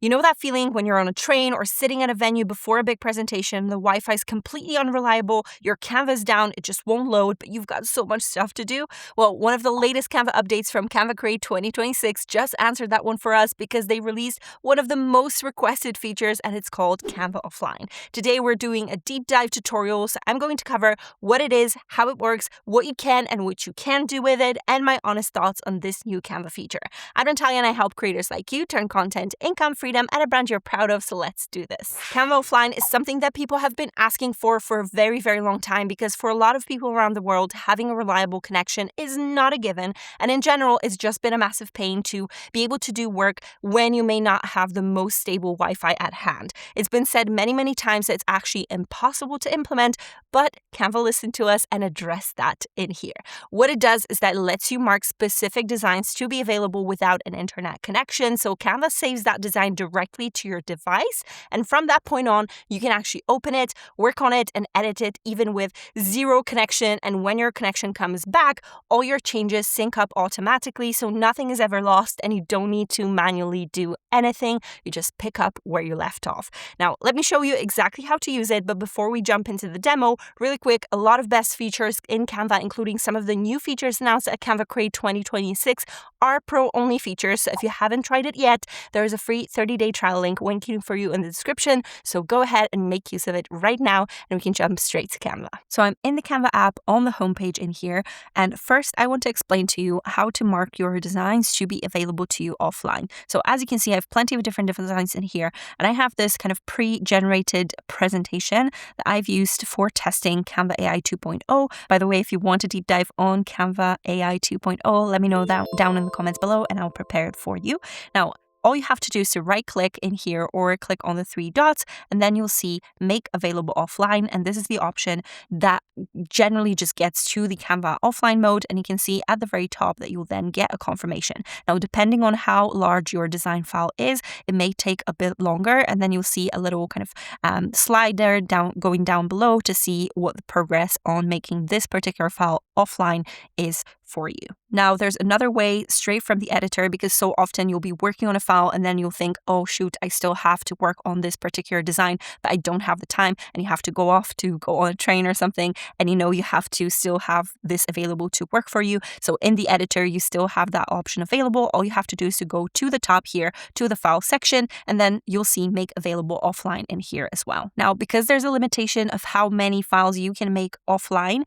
You know that feeling when you're on a train or sitting at a venue before a big presentation, the Wi-Fi is completely unreliable, your Canva's down, it just won't load, but you've got so much stuff to do? Well, one of the latest Canva updates from Canva Create 2026 just answered that one for us because they released one of the most requested features, and it's called Canva Offline. Today, we're doing a deep dive tutorial, so I'm going to cover what it is, how it works, what you can and what you can't do with it, and my honest thoughts on this new Canva feature. I'm Natalia, and I help creators like you turn content, income, freedom, and a brand you're proud of, so let's do this. Canva Offline is something that people have been asking for a very, very long time because for a lot of people around the world, having a reliable connection is not a given, and in general, it's just been a massive pain to be able to do work when you may not have the most stable Wi-Fi at hand. It's been said many, many times that it's actually impossible to implement, but Canva listened to us and addressed that in here. What it does is that it lets you mark specific designs to be available without an internet connection, so Canva saves that design directly to your device, and from that point on, you can actually open it, work on it, and edit it even with zero connection, and when your connection comes back, all your changes sync up automatically, so nothing is ever lost, and you don't need to manually do anything. You just pick up where you left off. Now, let me show you exactly how to use it, but before we jump into the demo, really quick, a lot of best features in Canva, including some of the new features announced at Canva Create 2026, are pro-only features, so if you haven't tried it yet, there is a free 30-day trial link waiting for you in the description, so go ahead and make use of it right now, and we can jump straight to Canva. So I'm in the Canva app on the homepage in here, and first I want to explain to you how to mark your designs to be available to you offline. So as you can see, I have plenty of different designs in here, and I have this kind of pre-generated presentation that I've used for testing Canva AI 2.0. By the way, if you want a deep dive on Canva AI 2.0, let me know that down in the comments below and I'll prepare it for you. Now, all you have to do is to right click in here or click on the three dots, and then you'll see make available offline. And this is the option that generally just gets to the Canva offline mode. And you can see at the very top that you'll then get a confirmation. Now, depending on how large your design file is, it may take a bit longer. And then you'll see a little kind of slider going down below to see what the progress on making this particular file offline is for you. Now, there's another way straight from the editor, because so often you'll be working on a file and then you'll think, oh shoot, I still have to work on this particular design, but I don't have the time, and you have to go on a train or something, and you have to still have this available to work for you. So in the editor, you still have that option available. All you have to do is to go to the top here to the file section, and then you'll see make available offline in here as well. Now, because there's a limitation of how many files you can make offline,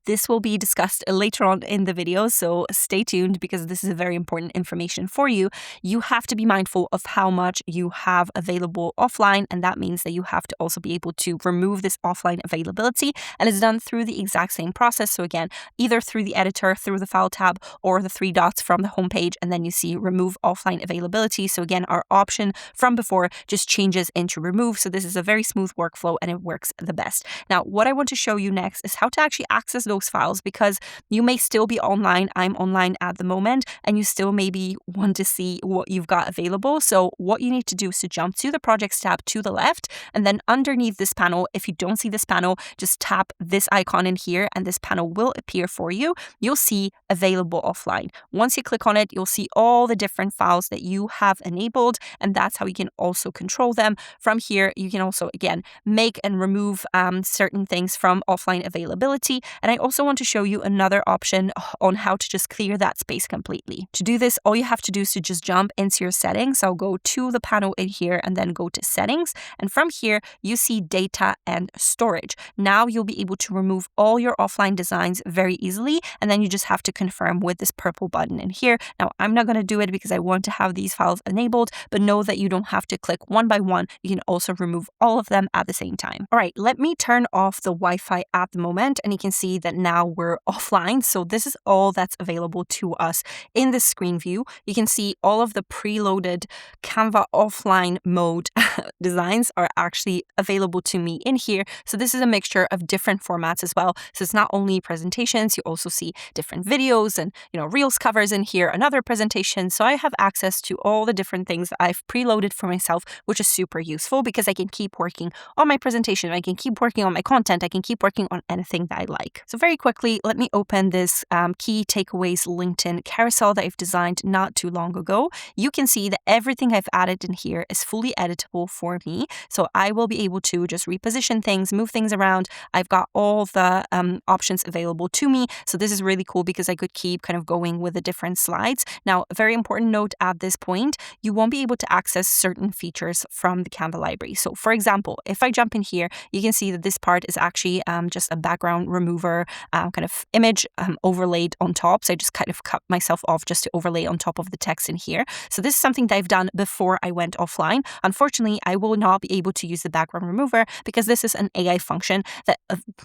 this will be discussed later on in the video, so stay tuned because this is very important information for you. You have to be mindful of how much you have available offline, and that means that you have to also be able to remove this offline availability, and it's done through the exact same process. So again, either through the editor, through the file tab, or the three dots from the homepage, and then you see remove offline availability. So again, our option from before just changes into remove. So this is a very smooth workflow and it works the best. Now, what I want to show you next is how to actually access those files, because you may still be online. I'm online at the moment, and you still maybe want to see what you've got available. So what you need to do is to jump to the projects tab to the left, and then underneath this panel, if you don't see this panel, just tap this icon in here and this panel will appear for you. You'll see available offline. Once you click on it, you'll see all the different files that you have enabled, and that's how you can also control them. From here, you can also, again, make and remove certain things from offline availability. And I also want to show you another option on how to just clear that space completely. To do this, all you have to do is to just jump into your settings. So go to the panel in here and then go to settings. And from here, you see data and storage. Now you'll be able to remove all your offline designs very easily. And then you just have to confirm with this purple button in here. Now, I'm not going to do it because I want to have these files enabled, but know that you don't have to click one by one. You can also remove all of them at the same time. All right, let me turn off the Wi-Fi at the moment, and you can see that now we're offline. So this is all that's available to us in the screen view. You can see all of the preloaded Canva offline mode designs are actually available to me in here. So this is a mixture of different formats as well. So it's not only presentations, you also see different videos and, Reels covers in here, another presentation. So I have access to all the different things that I've preloaded for myself, which is super useful because I can keep working on my presentation. I can keep working on my content. I can keep working on anything that I like. So very quickly, let me open this key takeaways LinkedIn carousel that I've designed not too long ago, you can see that everything I've added in here is fully editable for me. So I will be able to just reposition things, move things around. I've got all the options available to me. So this is really cool because I could keep kind of going with the different slides. Now, a very important note at this point, you won't be able to access certain features from the Canva library. So for example, if I jump in here, you can see that this part is actually just a background remover kind of image overlaid on top. So I just kind of cut myself off just to overlay on top of the text in here. So this is something that I've done before I went offline. Unfortunately, I will not be able to use the background remover because this is an AI function that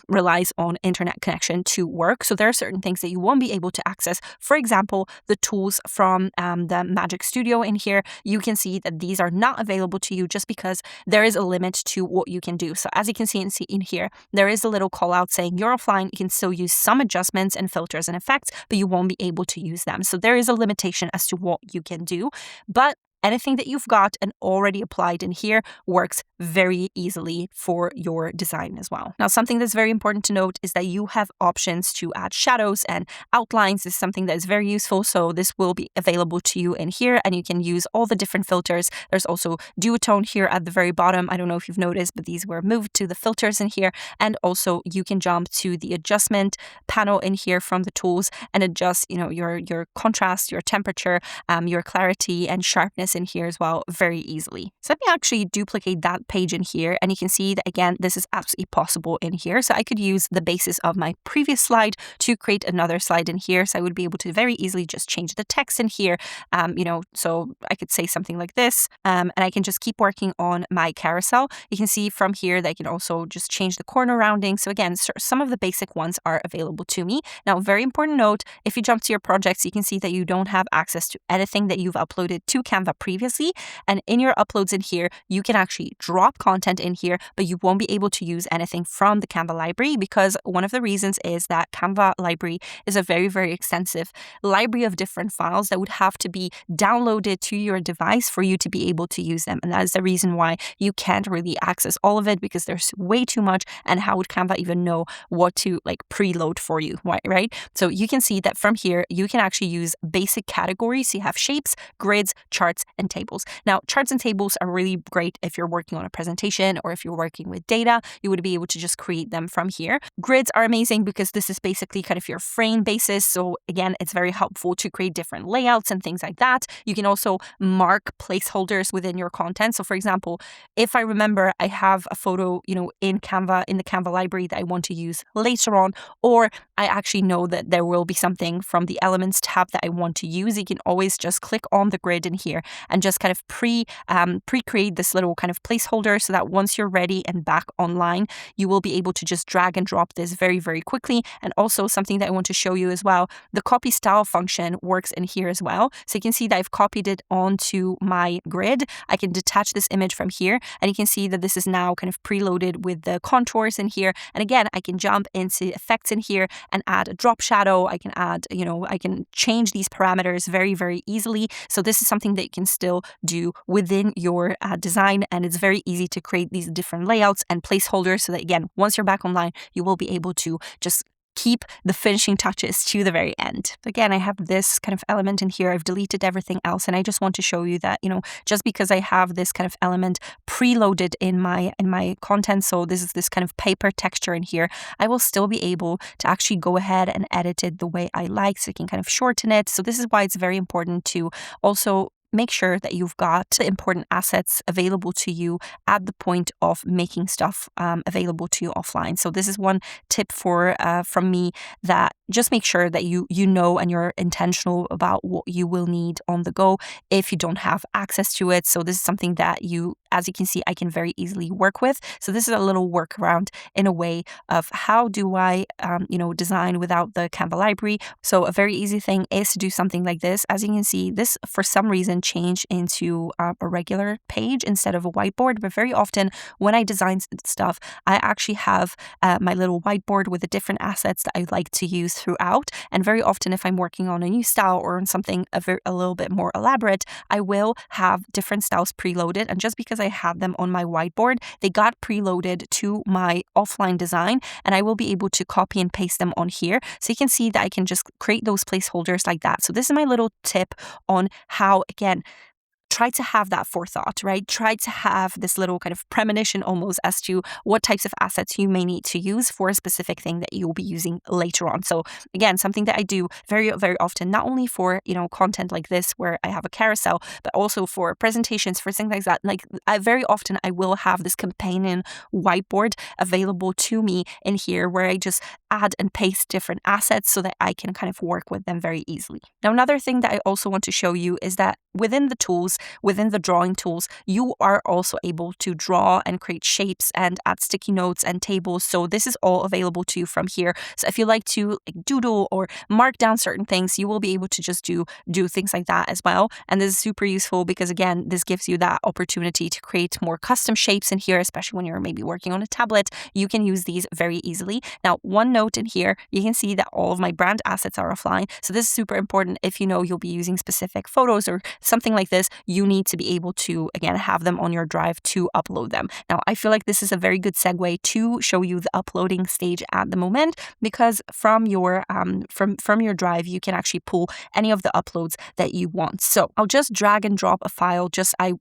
relies on internet connection to work. So there are certain things that you won't be able to access. For example, the tools from the Magic Studio in here, you can see that these are not available to you just because there is a limit to what you can do. So as you can see in here, there is a little call out saying you're offline. You can still use some adjustments and filters and effects, but you won't be able to use them. So there is a limitation as to what you can do. But anything that you've got and already applied in here works very easily for your design as well. Now, something that's very important to note is that you have options to add shadows and outlines. This is something that is very useful. So this will be available to you in here and you can use all the different filters. There's also duotone here at the very bottom. I don't know if you've noticed, but these were moved to the filters in here. And also you can jump to the adjustment panel in here from the tools and adjust, your contrast, your temperature, your clarity and sharpness in here as well very easily. So let me actually duplicate that page in here and you can see that again this is absolutely possible in here. So I could use the basis of my previous slide to create another slide in here. So I would be able to very easily just change the text in here. So I could say something like this and I can just keep working on my carousel. You can see from here that I can also just change the corner rounding. So again, some of the basic ones are available to me. Now, very important note, if you jump to your projects, you can see that you don't have access to anything that you've uploaded to Canva previously. And in your uploads in here, you can actually drop content in here, but you won't be able to use anything from the Canva library because one of the reasons is that Canva library is a very, very extensive library of different files that would have to be downloaded to your device for you to be able to use them. And that is the reason why you can't really access all of it because there's way too much. And how would Canva even know what to preload for you, right? So you can see that from here, you can actually use basic categories. You have shapes, grids, charts, and tables. Now, charts and tables are really great if you're working on a presentation or if you're working with data, you would be able to just create them from here. Grids are amazing because this is basically kind of your frame basis. So again, it's very helpful to create different layouts and things like that. You can also mark placeholders within your content. So for example, if I remember I have a photo, in Canva, in the Canva library that I want to use later on, or I actually know that there will be something from the Elements tab that I want to use, you can always just click on the grid in here and just kind of pre-create this little kind of placeholder so that once you're ready and back online, you will be able to just drag and drop this very, very quickly. And also something that I want to show you as well, the copy style function works in here as well. So you can see that I've copied it onto my grid. I can detach this image from here and you can see that this is now kind of preloaded with the contours in here. And again, I can jump into effects in here and add a drop shadow. I can add, I can change these parameters very, very easily. So this is something that you can still do within your design. And it's very easy to create these different layouts and placeholders so that, again, once you're back online, you will be able to just keep the finishing touches to the very end. Again, I have this kind of element in here. I've deleted everything else. And I just want to show you that, just because I have this kind of element preloaded in my content, so this is this kind of paper texture in here, I will still be able to actually go ahead and edit it the way I like. So I can kind of shorten it. So this is why it's very important to also make sure that you've got important assets available to you at the point of making stuff available to you offline. So this is one tip from me, that just make sure that you know and you're intentional about what you will need on the go if you don't have access to it. So this is something that as you can see, I can very easily work with. So this is a little workaround in a way of how do I, design without the Canva library. So a very easy thing is to do something like this. As you can see, this for some reason changed into a regular page instead of a whiteboard. But very often when I design stuff, I actually have my little whiteboard with the different assets that I like to use throughout. And very often if I'm working on a new style or on something a little bit more elaborate, I will have different styles preloaded. And just because I have them on my whiteboard, they got preloaded to my offline design, and I will be able to copy and paste them on here. So you can see that I can just create those placeholders like that. So this is my little tip on how, again, try to have that forethought, right? Try to have this little kind of premonition almost as to what types of assets you may need to use for a specific thing that you'll be using later on. So again, something that I do very, very often, not only for, content like this where I have a carousel, but also for presentations, for things like that. Like very often I will have this companion whiteboard available to me in here where I just add and paste different assets so that I can kind of work with them very easily. Now, another thing that I also want to show you is that within the tools, within the drawing tools, you are also able to draw and create shapes and add sticky notes and tables. So this is all available to you from here. So if you like to doodle or mark down certain things, you will be able to just do things like that as well. And this is super useful because, again, this gives you that opportunity to create more custom shapes in here, especially when you're maybe working on a tablet. You can use these very easily. Now, one note in here, you can see that all of my brand assets are offline. So this is super important if you'll be using specific photos or something like this. You need to be able to, again, have them on your drive to upload them. Now, I feel like this is a very good segue to show you the uploading stage at the moment, because from your from your drive, you can actually pull any of the uploads that you want. So I'll just drag and drop a file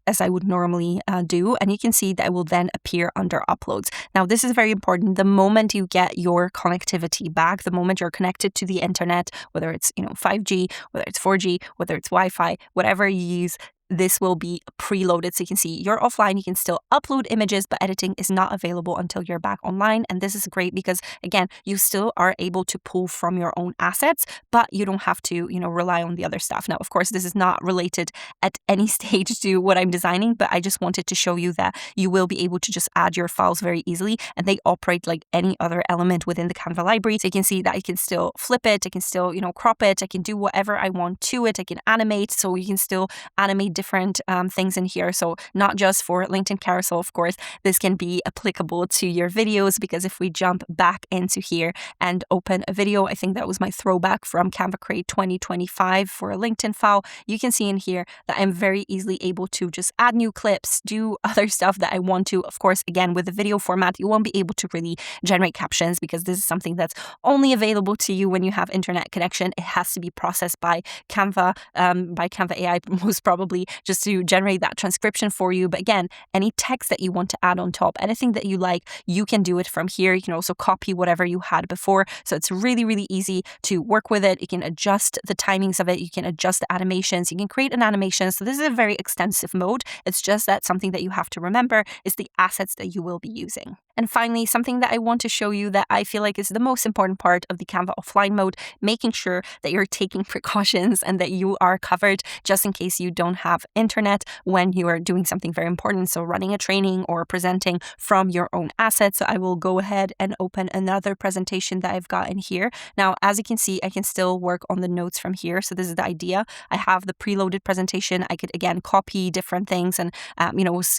as I would normally do, and you can see that it will then appear under uploads. Now, this is very important. The moment you get your connectivity back, the moment you're connected to the internet, whether it's 5G, whether it's 4G, whether it's Wi-Fi, whatever you use, this will be preloaded. So you can see you're offline, you can still upload images, but editing is not available until you're back online. And this is great because, again, you still are able to pull from your own assets, but you don't have to, rely on the other stuff. Now, of course, this is not related at any stage to what I'm designing, but I just wanted to show you that you will be able to just add your files very easily, and they operate like any other element within the Canva library. So you can see that I can still flip it, I can still, crop it, I can do whatever I want to it, I can animate, so you can still animate different things in here. So not just for LinkedIn carousel, of course, this can be applicable to your videos, because if we jump back into here and open a video, I think that was my throwback from Canva Create 2025 for a LinkedIn file, you can see in here that I'm very easily able to just add new clips, do other stuff that I want to. Of course, again, with the video format, you won't be able to really generate captions because this is something that's only available to you when you have internet connection. It has to be processed by Canva AI, most probably, just to generate that transcription for you. But again, any text that you want to add on top, anything that you like, you can do it from here. You can also copy whatever you had before. So it's really, really easy to work with it. You can adjust the timings of it. You can adjust the animations. You can create an animation. So this is a very extensive mode. It's just that something that you have to remember is the assets that you will be using. And finally, something that I want to show you that I feel like is the most important part of the Canva Offline mode, making sure that you're taking precautions and that you are covered just in case you don't have internet when you are doing something very important. So running a training or presenting from your own assets. So I will go ahead and open another presentation that I've got in here. Now, as you can see, I can still work on the notes from here. So this is the idea. I have the preloaded presentation. I could, again, copy different things and,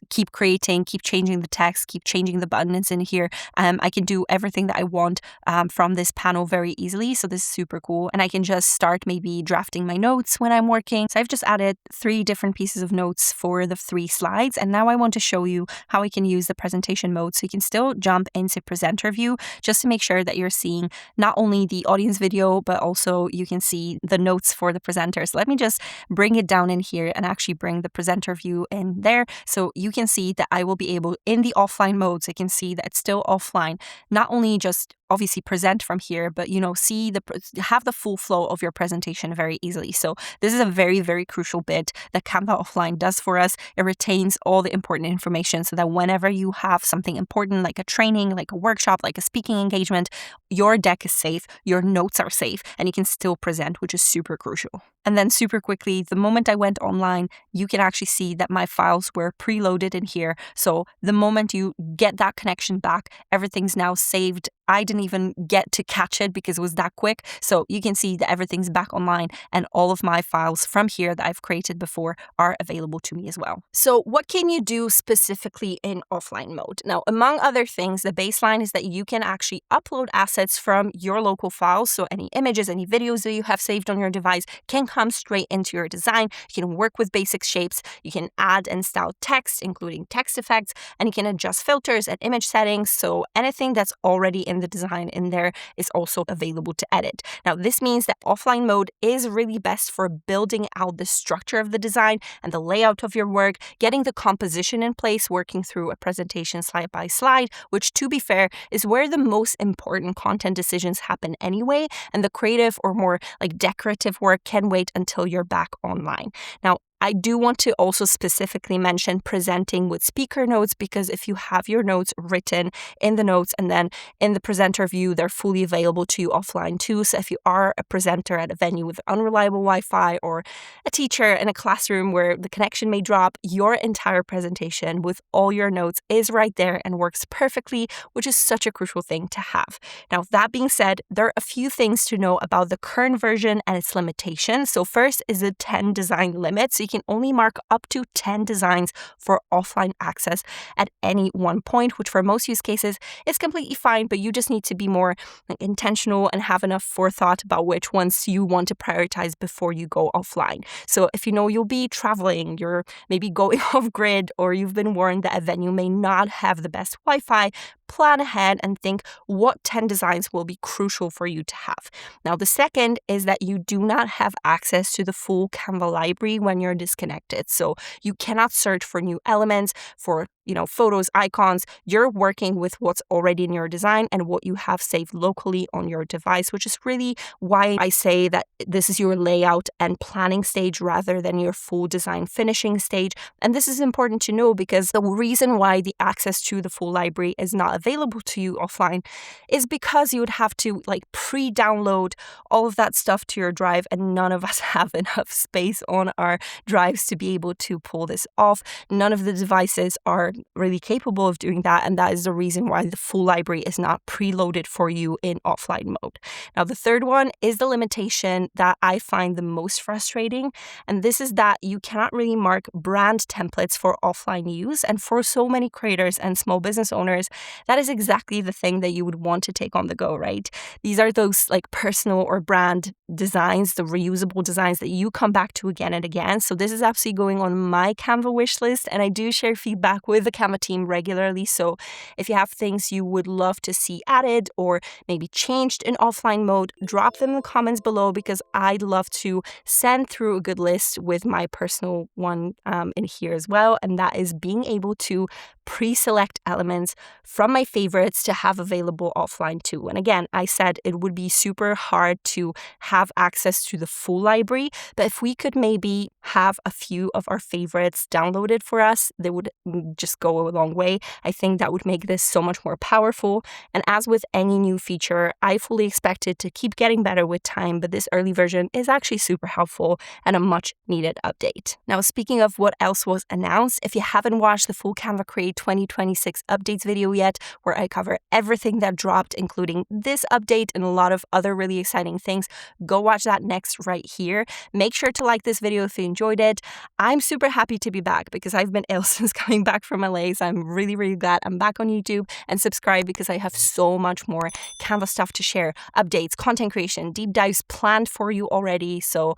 keep creating, keep changing the text, keep changing the buttons in here. I can do everything that I want from this panel very easily. So this is super cool. And I can just start maybe drafting my notes when I'm working. So I've just added 3 different pieces of notes for the 3 slides. And now I want to show you how I can use the presentation mode. So you can still jump into presenter view just to make sure that you're seeing not only the audience video, but also you can see the notes for the presenter. So let me just bring it down in here and actually bring the presenter view in there. So you can see that I will be able, in the offline mode, so you can see that it's still offline, not only just obviously present from here, but have the full flow of your presentation very easily. So this is a very, very crucial bit that Canva Offline does for us. It retains all the important information so that whenever you have something important like a training, like a workshop, like a speaking engagement, your deck is safe, your notes are safe, and you can still present, which is super crucial. And then super quickly, the moment I went online, you can actually see that my files were preloaded in here. So the moment you get that connection back, everything's now saved I didn't even get to catch it because it was that quick. So you can see that everything's back online and all of my files from here that I've created before are available to me as well. So what can you do specifically in offline mode? Now, among other things, the baseline is that you can actually upload assets from your local files. So any images, any videos that you have saved on your device can come straight into your design. You can work with basic shapes. You can add and style text, including text effects, and you can adjust filters and image settings. So anything that's already in the design in there is also available to edit. Now, this means that offline mode is really best for building out the structure of the design and the layout of your work, getting the composition in place, working through a presentation slide by slide, which, to be fair, is where the most important content decisions happen anyway, and the creative or more like decorative work can wait until you're back online. Now, I do want to also specifically mention presenting with speaker notes, because if you have your notes written in the notes and then in the presenter view, they're fully available to you offline too. So if you are a presenter at a venue with unreliable Wi-Fi or a teacher in a classroom where the connection may drop, your entire presentation with all your notes is right there and works perfectly, which is such a crucial thing to have. Now, that being said, there are a few things to know about the current version and its limitations. So first is the 10 design limit. So you can only mark up to 10 designs for offline access at any one point, which for most use cases is completely fine, but you just need to be more intentional and have enough forethought about which ones you want to prioritize before you go offline. So if you know you'll be traveling, you're maybe going off grid, or you've been warned that a venue may not have the best Wi-Fi, plan ahead and think what 10 designs will be crucial for you to have. Now, the second is that you do not have access to the full Canva library when you're disconnected. So you cannot search for new elements, for photos, icons. You're working with what's already in your design and what you have saved locally on your device, which is really why I say that this is your layout and planning stage rather than your full design finishing stage. And this is important to know because the reason why the access to the full library is not available to you offline is because you would have to pre-download all of that stuff to your drive, and none of us have enough space on our drives to be able to pull this off. None of the devices are really capable of doing that, and that is the reason why the full library is not preloaded for you in offline mode. Now, the third one is the limitation that I find the most frustrating, and this is that you cannot really mark brand templates for offline use. And for so many creators and small business owners, that is exactly the thing that you would want to take on the go, right? These are those personal or brand designs, the reusable designs that you come back to again and again. So this is absolutely going on my Canva wish list, and I do share feedback with the Canva team regularly. So if you have things you would love to see added or maybe changed in offline mode, drop them in the comments below, because I'd love to send through a good list with my personal one in here as well. And that is being able to pre-select elements from my favorites to have available offline too. And again, I said it would be super hard to have access to the full library, but if we could maybe have a few of our favorites downloaded for us, they would just go a long way. I think that would make this so much more powerful. And as with any new feature, I fully expect it to keep getting better with time, but this early version is actually super helpful and a much needed update. Now, speaking of what else was announced, if you haven't watched the full Canva Create 2026 updates video yet, where I cover everything that dropped, including this update and a lot of other really exciting things, go watch that next right here. Make sure to like this video if you enjoyed it. I'm super happy to be back because I've been ill since coming back from LA, so I'm really, really glad I'm back on YouTube. And subscribe because I have so much more Canva stuff to share, updates, content creation, deep dives planned for you already. So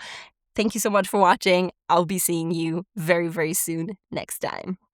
thank you so much for watching. I'll be seeing you very, very soon next time.